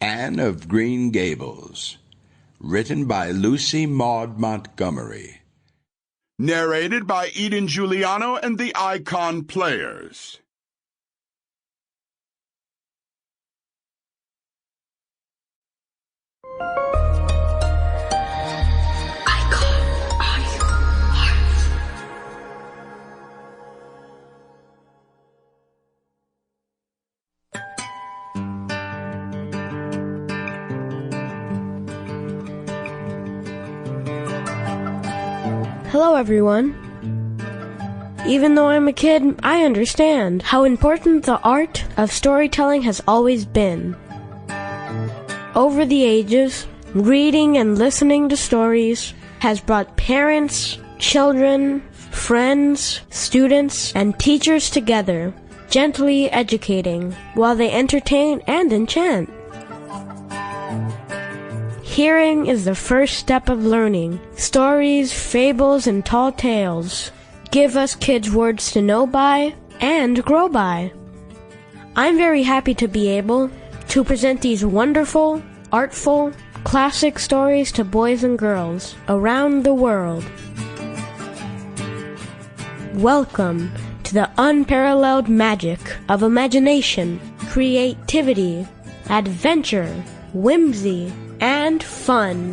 Anne of Green Gables, written by Lucy Maud Montgomery. Narrated by Giuliano and the Icon Players. Hello, everyone. Even though I'm a kid, I understand how important the art of storytelling has always been. Over the ages, reading and listening to stories has brought parents, children, friends, students, and teachers together, gently educating while they entertain and enchant. Hearing is the first step of learning. Stories, fables, and tall tales give us kids words to know by and grow by. I'm very happy to be able to present these wonderful, artful, classic stories to boys and girls around the world. Welcome to the unparalleled magic of imagination, creativity, adventure, whimsy, and fun.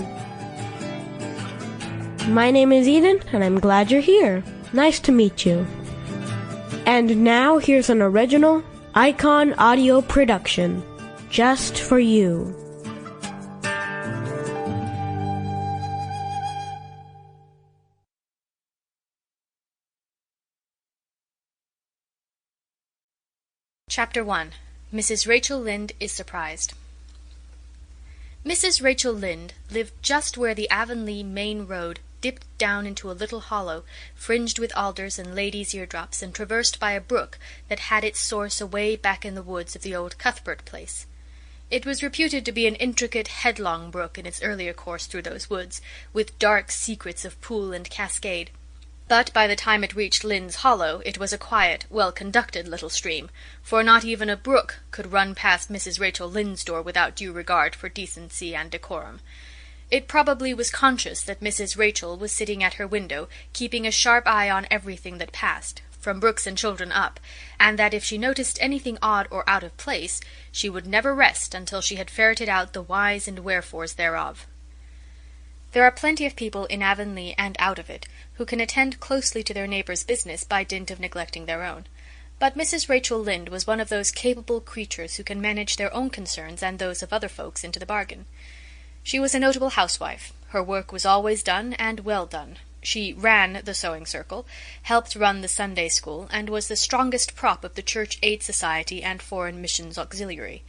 My name is Eden, and I'm glad you're here. Nice to meet you. And now here's an original Icon audio production, just for you. Chapter 1. Mrs. Rachel Lynde is Surprised. Mrs. Rachel Lynde lived just where the Avonlea main road dipped down into a little hollow, fringed with alders and ladies' eardrops, and traversed by a brook that had its source away back in the woods of the old Cuthbert place. It was reputed to be an intricate, headlong brook in its earlier course through those woods, with dark secrets of pool and cascade. But by the time it reached Lynde's Hollow it was a quiet, well-conducted little stream, for not even a brook could run past Mrs. Rachel Lynde's door without due regard for decency and decorum. It probably was conscious that Mrs. Rachel was sitting at her window, keeping a sharp eye on everything that passed, from Brooks and children up, and that if she noticed anything odd or out of place, she would never rest until she had ferreted out the whys and wherefores thereof. There are plenty of people in Avonlea and out of it who can attend closely to their neighbours' business by dint of neglecting their own. But Mrs. Rachel Lynde was one of those capable creatures who can manage their own concerns and those of other folks into the bargain. She was a notable housewife. Her work was always done, and well done. She ran the sewing circle, helped run the Sunday school, and was the strongest prop of the Church Aid Society and Foreign Missions Auxiliary.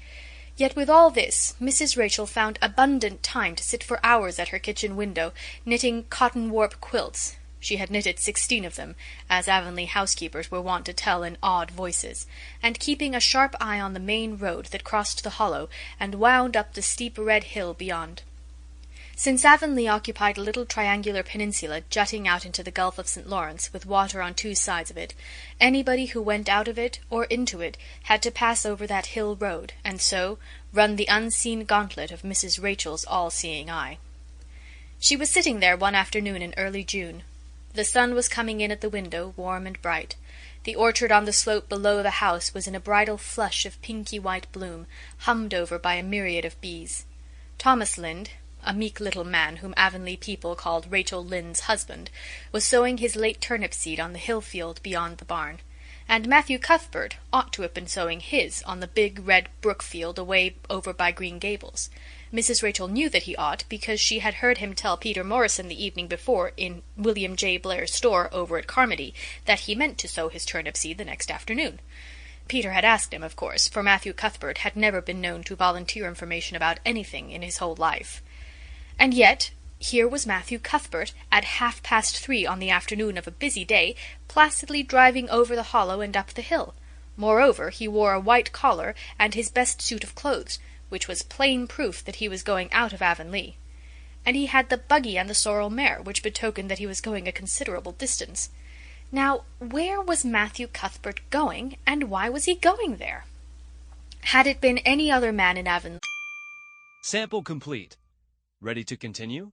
Yet with all this, Mrs. Rachel found abundant time to sit for hours at her kitchen window, knitting cotton-warp quilts. She had knitted 16 of them, as Avonlea housekeepers were wont to tell in awed voices, and keeping a sharp eye on the main road that crossed the hollow and wound up the steep red hill beyond. Since Avonlea occupied a little triangular peninsula jutting out into the Gulf of St. Lawrence, with water on two sides of it, anybody who went out of it or into it had to pass over that hill road, and so run the unseen gauntlet of Mrs. Rachel's all-seeing eye. She was sitting there one afternoon in early June. The sun was coming in at the window, warm and bright. The orchard on the slope below the house was in a bridal flush of pinky-white bloom, hummed over by a myriad of bees. Thomas Lynde, a meek little man whom Avonlea people called Rachel Lynde's husband, was sowing his late turnip seed on the hill field beyond the barn, and Matthew Cuthbert ought to have been sowing his on the big red brook field away over by Green Gables. Mrs. Rachel knew that he ought, because she had heard him tell Peter Morrison the evening before in William J. Blair's store over at Carmody that he meant to sow his turnip seed the next afternoon. Peter had asked him, of course, for Matthew Cuthbert had never been known to volunteer information about anything in his whole life. And yet here was Matthew Cuthbert at 3:30 on the afternoon of a busy day, placidly driving over the hollow and up the hill. Moreover, he wore a white collar and his best suit of clothes, which was plain proof that he was going out of Avonlea. And he had the buggy and the sorrel mare, which betokened that he was going a considerable distance. Now, where was Matthew Cuthbert going, and why was he going there? Had it been any other man in Avonlea, Sample complete. Ready to continue?